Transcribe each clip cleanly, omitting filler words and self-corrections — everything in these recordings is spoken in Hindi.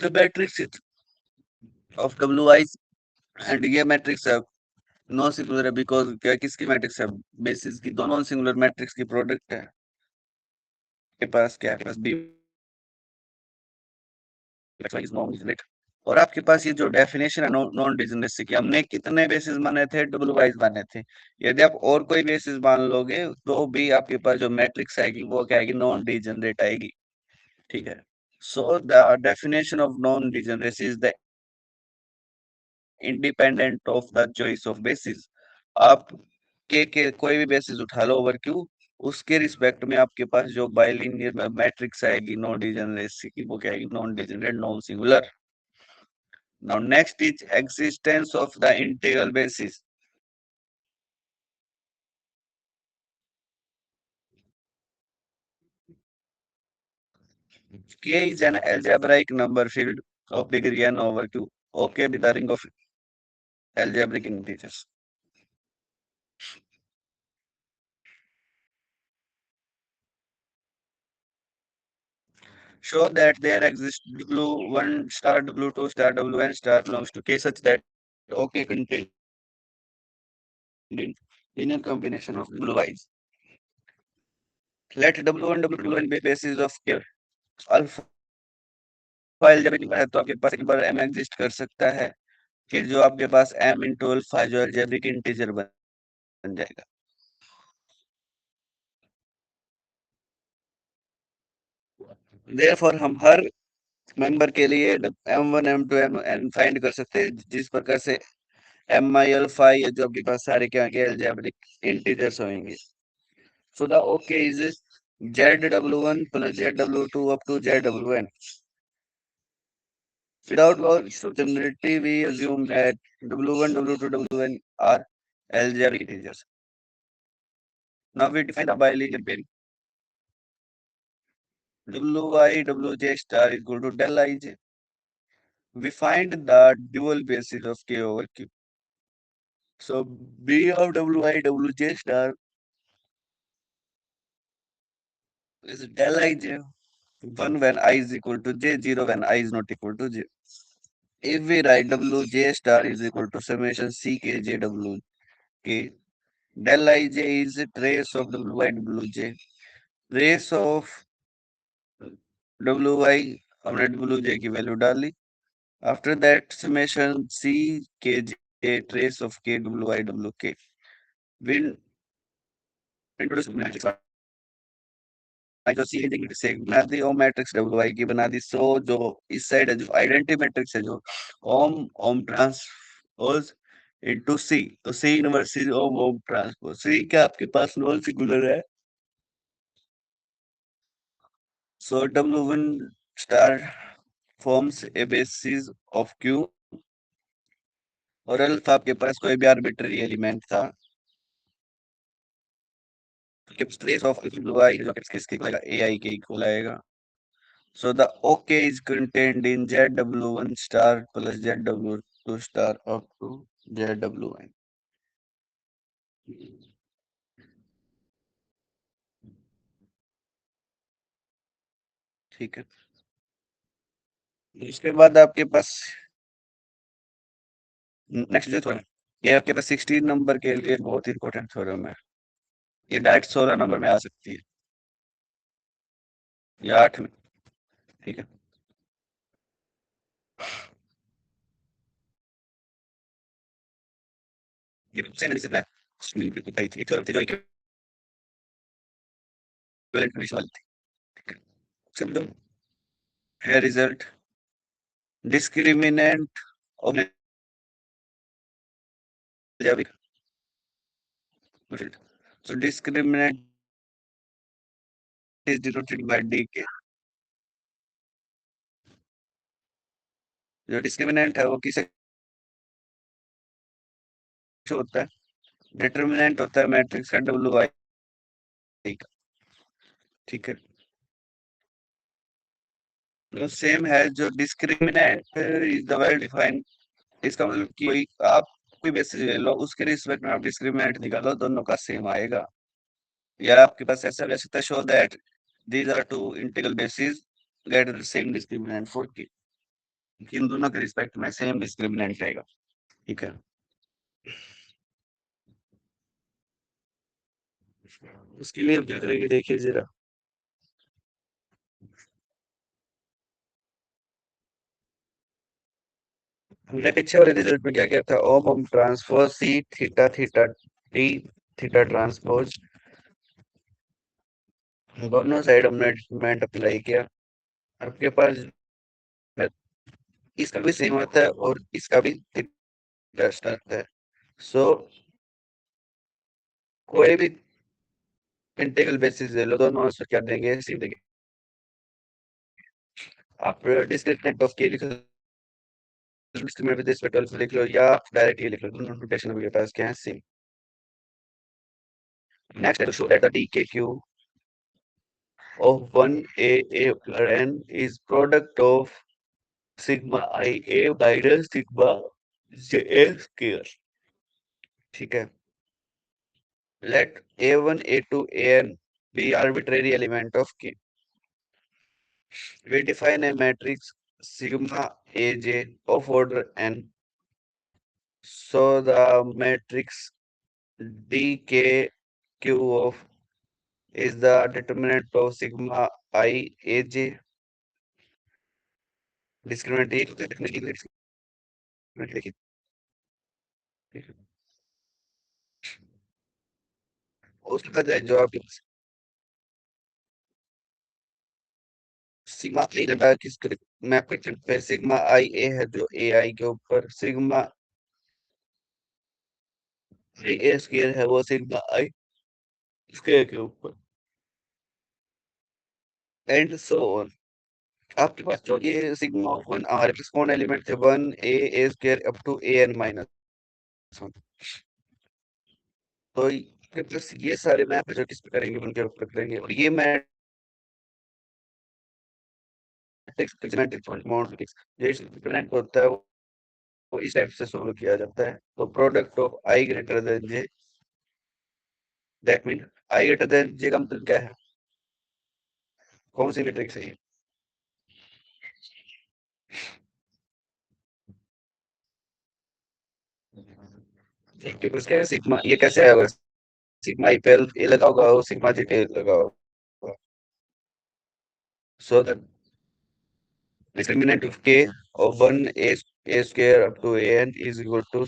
the matrix of WI and ये मैट्रिक्स है नॉन सिंगुलर है बिकॉज क्या किसकी मैट्रिक्स है बेसिस की दोनों नॉन सिंगुलर मैट्रिक्स की प्रोडक्ट है के पास क्या है आपके पास बी इज नॉन डिजनरेट और आपके पास ये जो डेफिनेशन है नॉन डिजनरेसी की हमने कितने बेसिस माने थे डब्ल्यू वाइज माने थे यदि आप और कोई बेसिस मान लोगे तो भी आपके पास जो मैट्रिक्स आएगी वो क्या आएगी नॉन डिजनरेट आएगी ठीक है so the definition of non degeneracy is the independent of the choice of basis आप के कोई भी बेसिस उठा लो ओवर क्यू उसके रिस्पेक्ट में आपके पास जो बाइलिनियर मैट्रिक्स आएगी नॉन डिजनरेसी की वो क्या आएगी non degenerate non singular now next is existence of the integral basis k is an algebraic number field of degree n over q okay with the ring of algebraic integers show that there exists w1 star w2 star wn star belongs to k such that okay contains linear combination of w's. Let w1 w2 be basis of k alpha algebraic है तो आपके पास एक बार m एग्जिस्ट कर सकता है कि जो आपके पास m इंटू अल्फा जो अलजेब्रिक इंटीजर बन जाएगा देयरफॉर हम हर मेंबर के लिए m1 m2 m फाइंड कर सकते हैं जिस प्रकार से mi अल्फा ये जो आपके पास सारे क्या के अलजेब्रिक इंटीजर्स होंगे so the okay is zw1 plus zw2 up to zwn without certainty we assume that w1 w2 wn are algebraic integers now we define the bilinear pair wi wj star is equal to del ij we find the dual basis of k over q so b of wi wj star is del ij 1 when I is equal to j 0 when I is not equal to j if we write wj star is equal to summation ck j w k del ij is a trace of wi wj trace of wi हमने wj की वैल्यू डाली after that summation c kj trace of k wi wk we introduce matrix जो सी से बना दी और मैट्रिक्स डब्ल्यू की बना दी सो जो इस साइड है जो आइडेंटिटी मैट्रिक्स है जो ओम ओम ट्रांसपोज इनटू सी तो सी इनवर्स इज ओम ओम ट्रांसपोज सी क्या आपके पास नॉन सिंगुलर है so w1 star forms a basis of q और अल्फा आपके पास कोई भी आर्बिट्ररी एलिमेंट था कि ट्रेस ऑफ y जो किसके इक्वल आएगा ai के इक्वल आएगा so the OK is contained in ZW1 star plus ZW2 star up to ZWN ठीक है इसके बाद आपके पास नेक्स्ट जो थ्योरम ये आपके पास 16 नंबर के लिए बहुत इंपॉर्टेंट थ्योरम है ये डायरेक्ट 16 नंबर में आ सकती है या 8 में ठीक है ये सेम डिसिप्लिन है बताई थी थ्योरम थी जो इक्विवेलेंट रेशियो वाली थी ठीक है सिंपल है result discriminant of algebraic so discriminant is denoted by dk जो डिस्क्रिमिनेंट है वो किसे होता है डिटर्मिनेंट होता है मैट्रिक्स का डब्ल्यू आई का ठीक है तो सेम है जो discriminant is the well defined इसका मतलब कि कोई आप कोई बेसिस ले लो उसके रिस्पेक्ट में आप डिस्क्रिमिनेंट निकालो दोनों का सेम आएगा या आपके पास ऐसा भी सकता है show that these are two integral basis get the same discriminant for k कि इन दोनों के रिस्पेक्ट में सेम डिस्क्रिमिनेंट रहेगा। ठीक है, उसके लिए हम क्या करेंगे देखिए जरा। हमने पीछे वाले रिजल्ट में क्या किया था, ओम हम transpose C theta theta T theta transpose दोनों साइड हमने डिटरमिनेंट अप्लाई किया। आपके पास इसका भी सेम आता है और इसका भी थीटा आता है। सो कोई भी इंटीग्रल बेसिस ले लो, दोनों आंसर क्या देंगे, सेम देंगे। आप डिस्क्रिमिनेंट ऑफ के लिख लो, डिस्क्रिमिनेंट विद रिस्पेक्ट ऑल्सो लिख लो, या आप डायरेक्ट ये लिख लो, दोनों नोटेशन आपके पास क्या है, सेम। नेक्स्ट है to show that the DKQ of one A n is product of sigma I A minus sigma J A square। ठीक है, let A1 A2 An be arbitrary element of K। We define a matrix sigma Aj of order n, so the matrix DKQ of is the determinant of sigma I Aj। Discriminant देखिए, उसके बाद जो आपके सिग्मा ए लगा किस मैप करते हैं, सिग्मा आई ए है जो ए आई के ऊपर, सिग्मा ए स्क्वायर है वो सिग्मा आई स्क्वायर के ऊपर, एंड सो ऑन। आपके पास जो ये सिग्मा ऑफ वन हमारे पास कौन एलिमेंट थे, one a square up to a n minus one. तो आपके पास ये सारे मैप है जो किस पे करेंगे, उनके ऊपर करेंगे, और ये मैट्रिक्स होता है वो इस टाइप से सोल्व किया जाता है। तो product of I greater than J, that mean I greater than J का मतलब क्या है, कौन सी मैट्रिक्स है ये, देखिए उसके सिग्मा ये कैसे आएगा, सिग्मा आई पे ए लगा होगा और सिग्मा जे पे लगा होगा। सो द डिटरमिनेंट ऑफ के of 1 a square up to an is equal to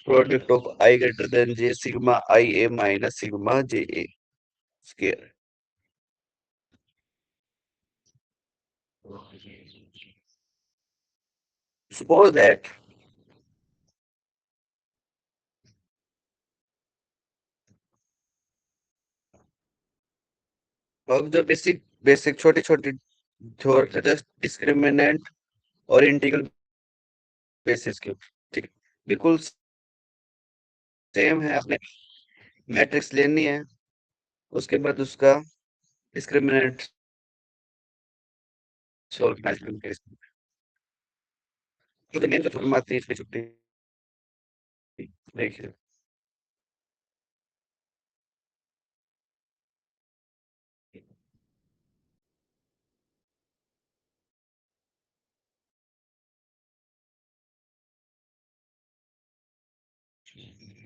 product of I greater than j sigma I a minus sigma j a square। Suppose that अब जो बेसिक बेसिक छोटी छोटी जो जस्ट डिस्क्रिमिनेंट और इंटीग्रल बेसिस के ऊपर, ठीक है, बिल्कुल सेम है। आपने मैट्रिक्स लेनी है, उसके बाद उसका डिस्क्रिमिनेंट सॉल्व करना है। तो मेन जो प्रॉब्लम आती है इसमें छुट्टी, देखिए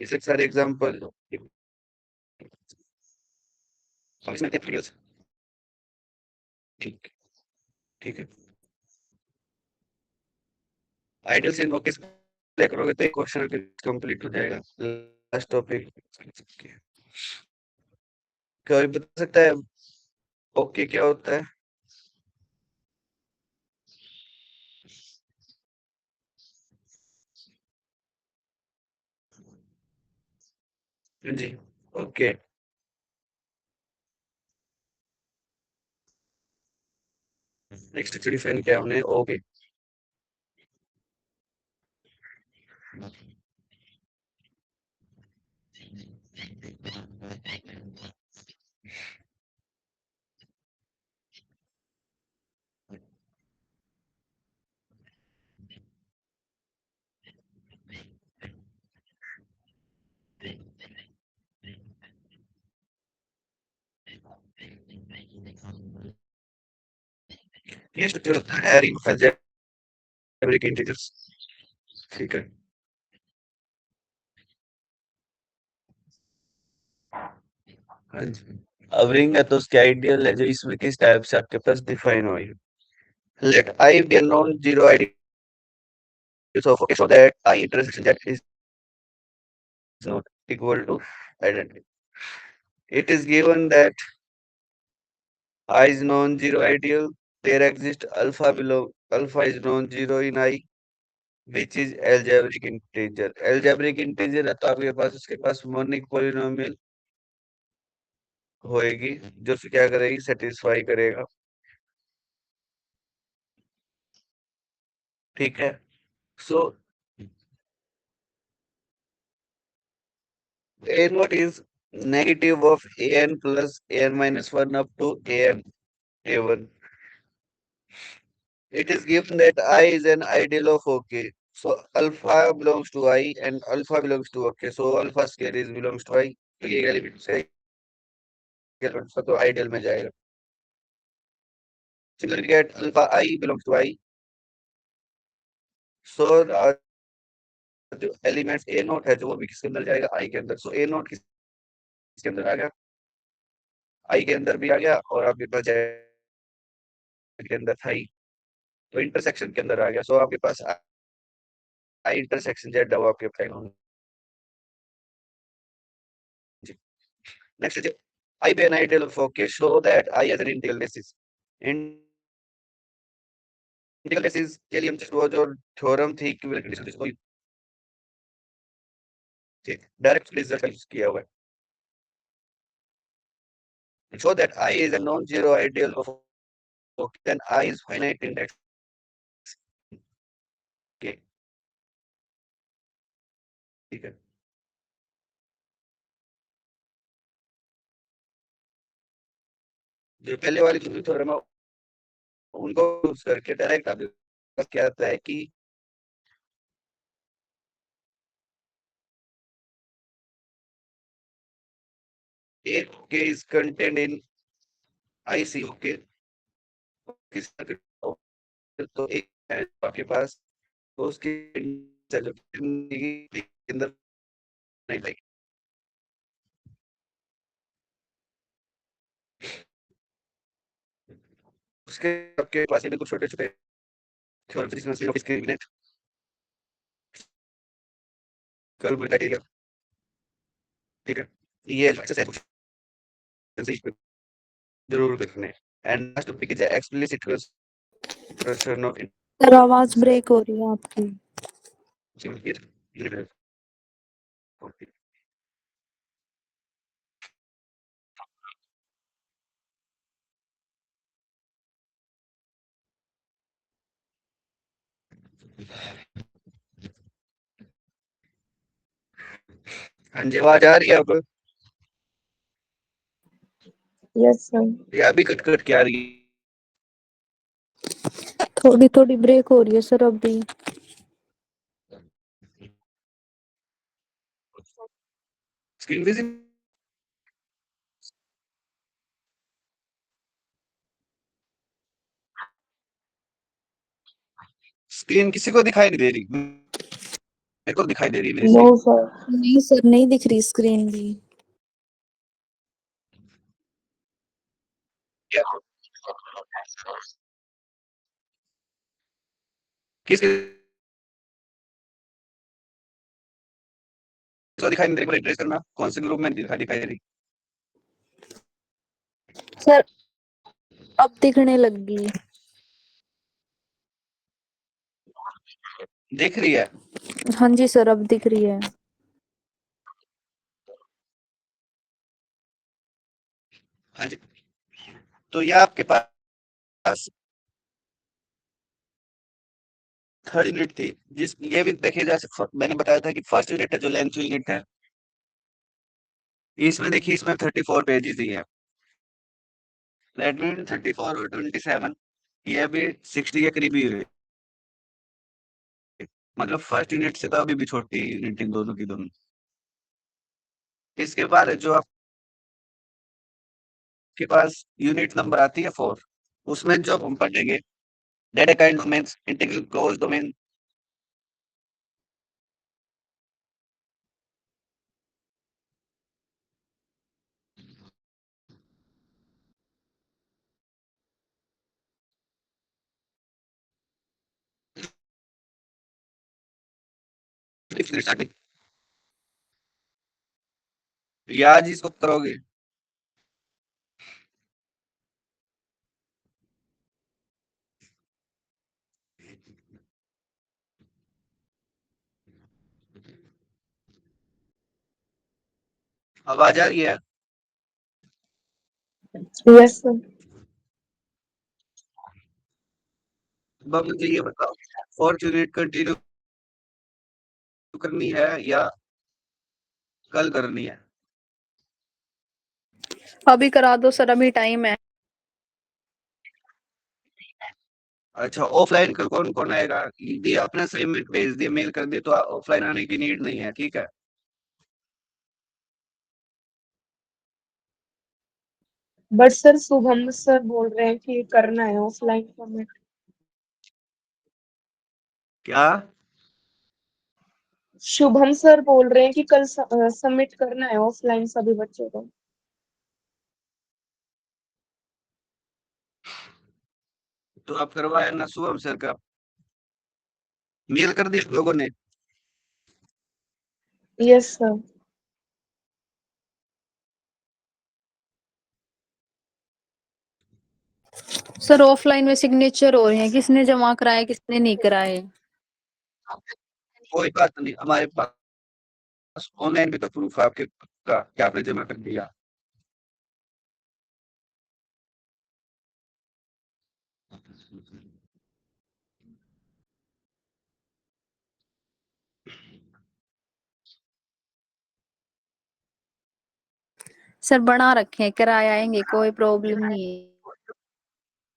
इसके सारे एग्जांपल इसमें ठीक ठीक है। आइडियल सिंबल को किस प्ले करोगे तो क्वेश्चन कंप्लीट हो जाएगा। लास्ट टॉपिक कोई बता सकता है ओके क्या होता है? जी, ओके। नेक्स्ट डिफाइन किया हमने ओके। ये स्ट्रक्चर होता है रिंग अलजेब्रिक इंटीजर्स। ठीक है। हाँ जी। अब रिंग है तो उसके आइडियल है जो इसमें किस टाइप से आपके पास डिफाइन हुई है। Let I be a non-zero ideal, so okay, so that I intersection that is not equal to identity. It is given that I is non-zero ideal. There exists alpha below alpha is non-zero in I, which is algebraic integer. Algebraic integer है तो आपके पास उसके पास मोनिक पोलिनोमियल होएगी जो उसे क्या करेगी, सेटिस्फाई करेगा। ठीक है। सो a naught is negative of an plus an minus 1 up to an a1. It is given that I is an ideal of OK. So alpha belongs to I and alpha belongs to OK. So alpha square is belongs to I. तो ये एलिमेंट से एलिमेंट तो आइडियल में जाएगा। Similarly get alpha I belongs to I. So जो एलिमेंट्स ए नॉट है जो वो भी किसके अंदर जाएगा, आई के अंदर। सो ए नॉट किसके अंदर आ गया, आई के अंदर भी आ गया और आपके पास जेड के अंदर था ही, तो इंटरसेक्शन के अंदर आ गया। सो आपके पास आई इंटरसेक्शन जेड है वो आपके पास। Next I be an ideal of OK, show that I as an integral basis. Integral basis के लिए हम वो जो थ्योरम थी इक्विवेलेंट कंडीशन इसको डायरेक्ट रिजल्ट यूज किया हुआ है। Show that I is a non-zero ideal of OK, then I is finite index K। ठीक है। जो पहले वाली जो थ्योरम है उनको यूज करके डायरेक्ट आपके पास क्या आता है कि A K is contained in IC OK। किस तो एक है आपके पास, तो उसके अंदर नहीं लाइक उसके आपके पास ये कुछ छोटे छोटे थ्योरम जिसमें से इसके मिनट कर्व क्राइटेरिया। ठीक है। ये एक्सेस है कुछ जरूर देखने and last topic is explicit question of sir आवाज ब्रेक हो रही है आपकी। हाँ जी, आवाज आ रही है अब? Yes sir. या अभी कट कट के आ रही है? थोड़ी थोड़ी ब्रेक हो रही है सर अभी। स्क्रीन विजिबल, स्क्रीन किसी को दिखाई नहीं दे रही, मेरे को दिखाई दे रही है मेरी नो स्क्रीन। सर, नहीं सर, नहीं दिख रही स्क्रीन भी। क्या किसको दिखाई नहीं दे रही, ट्रेस करना कौन से ग्रुप में दिखाई दिखाई दे रही? सर अब दिखने लग गई। दिख रही है? हाँ जी सर, अब दिख रही है। हाँ जी। तो ये आपके पास थर्ड यूनिट थी, जिस ये भी देखे जा सकता, मैंने बताया था कि फर्स्ट यूनिट है जो लेंथ यूनिट है, इसमें देखिए इसमें 34 पेजेस ही है। दैट मीन 34 और 27 ये भी 60 के करीब ही हुए। मतलब फर्स्ट यूनिट से तो अभी भी छोटी यूनिट इन दोनों की दोनों। इसके बाद जो आपके पास यूनिट नंबर आती है 4, उसमें जो हम पढ़ेंगे data kind domains, integral closed domain. या आज इसको करोगे? आवाज आ रही है? Yes sir. अब आप मुझे ये बताओ, फॉर्चूनेट कंटिन्यू करनी है या कल करनी है? अभी करा दो सर, अभी टाइम है। अच्छा, ऑफलाइन कल कौन कौन आएगा? ये आपने असाइनमेंट भेज दिया, मेल कर दिया, तो ऑफलाइन आने की नीड नहीं है, ठीक है? बट सर शुभम सर बोल रहे हैं कि करना है ऑफलाइन सबमिट। क्या? शुभम सर बोल रहे हैं कि कल सबमिट करना है ऑफलाइन सभी बच्चों को। तो आप करवाया ना शुभम सर का? मेल कर दिया लोगों ने? Yes sir. सर ऑफलाइन में सिग्नेचर हो रहे हैं, किसने जमा कराया किसने नहीं कराए। कोई बात नहीं, हमारे पास ऑनलाइन भी तो प्रूफ है आपके का कि आपने जमा कर दिया। सर बना रखे हैं, कराए आएंगे, कोई प्रॉब्लम नहीं है।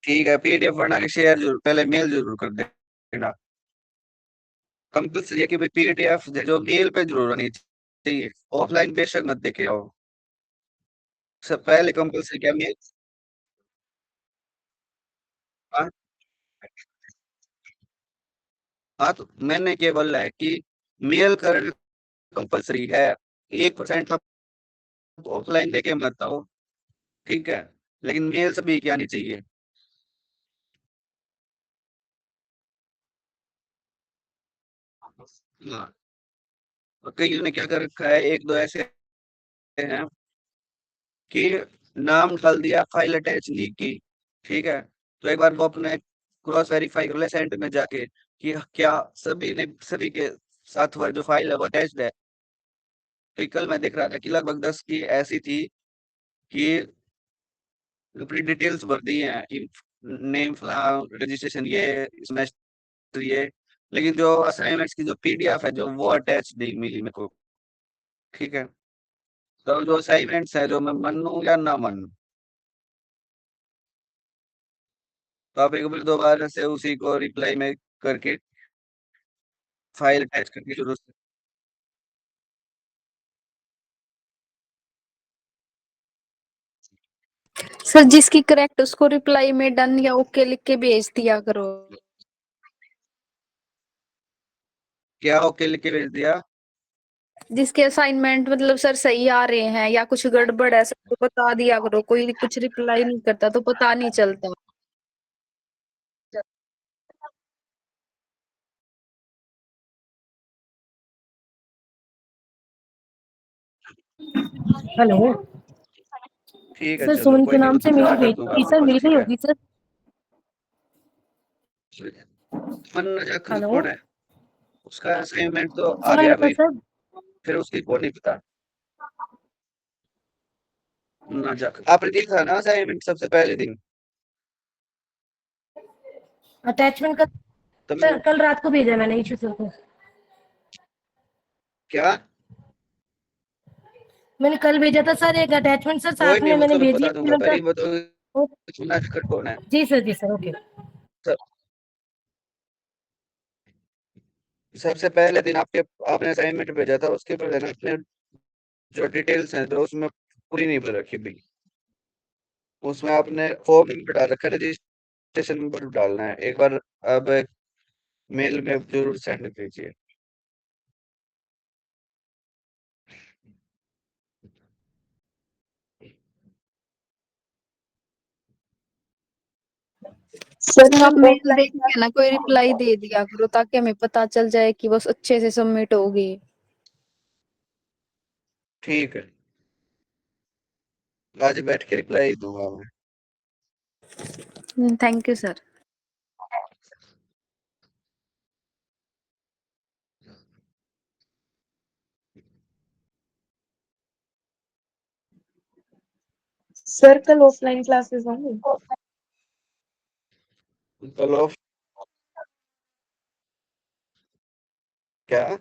ठीक है, पीडीएफ बना के शेयर जरूर, पहले मेल जरूर कर देना। कंपल्सरी है कि भाई पीडीएफ जो मेल पे जरूर आनी चाहिए, ऑफलाइन बेशक मत देके आओ। सब पहले कंपल्सरी क्या मेल? हाँ, हाँ, तो मैंने क्या बोला है कि मेल कर कंपल्सरी है। 1% आप ऑफलाइन देके मत आओ, ठीक है? लेकिन मेल सभी की आनी चाहिए। हाँ, और कईयों ने क्या कर रखा है, एक दो ऐसे हैं कि नाम डाल दिया, फाइल अटैच नहीं की, ठीक है? तो एक बार वो अपने क्रॉस वेरीफाई कर ले सेंट में जाके कि क्या सभी के साथ हुआ जो फाइल है वो अटैच्ड है। तो कल मैं देख रहा था कि लगभग 10 की ऐसी थी कि अपनी डिटेल्स भर दी हैं कि नेम रजिस्ट्रेशन ये, सेमेस्टर ये, लेकिन जो असाइनमेंट्स की जो पीडीएफ है जो वो अटैच नहीं मिली मेरे को, ठीक है? तो जो असाइनमेंट्स है जो मैं मानूं या ना मानूं, तो आप एक बार दोबारा से उसी को रिप्लाई में करके फाइल अटैच करके शुरू से। सर जिसकी करेक्ट उसको रिप्लाई में डन या ओके लिख के भेज दिया करो। क्या ओके लिख के भेज दिया? जिसके असाइनमेंट मतलब सर सही आ रहे हैं या कुछ गड़बड़ है सबको बता दिया करो, कोई कुछ रिप्लाई नहीं करता तो पता नहीं चलता। हेलो ठीक है, सर, चलो सुमन कोई के नहीं, नाम वो से तो मेल मैं कर भेज दूंगा दी आपके सर, पास, मिल गई ठीक है? होगी सर। मन्ना जाखड़ हेलो कौन है? उसका असाइनमेंट तो आ सुमन गया लता भाई, सर। फिर उसकी को नहीं पता। ना जाखड़ आपने देखा ना असाइनमेंट सबसे पहले दिन? अटैचमेंट का तो सर कल रात को भेजा मैंने इशू सर को। क्या? मैंने कल भेजा था सर एक अटैचमेंट सर, कोई साथ नहीं, में वो मैंने तो मैं भेजी बता है दूंगा, श्रीलंका। पहले वो तो मन्ना जाखड़ कौन है? जी सर ओके। सब सबसे पहले दिन आपके आपने असाइनमेंट भेजा था, उसके पहले ना आपने जो डिटेल्स हैं जो उसमें पूरी नहीं भर रखी भाई। उसमें आपने फॉर्म नहीं भरा रखा, रजिस्ट्रेशन नंबर डालना है। एक बार अब मेल में जरूर सेंड कीजिए। सर सर आप हम मेल ऑफलाइन देख के ना कोई रिप्लाई दे दिया करो ताकि हमें पता चल जाए कि बस अच्छे से सबमिट होगी। ठीक है, आज बैठ के रिप्लाई दूंगा मैं। Thank you sir. सर कल ऑफलाइन क्लासेस होंगे? कल ऑफ क्या?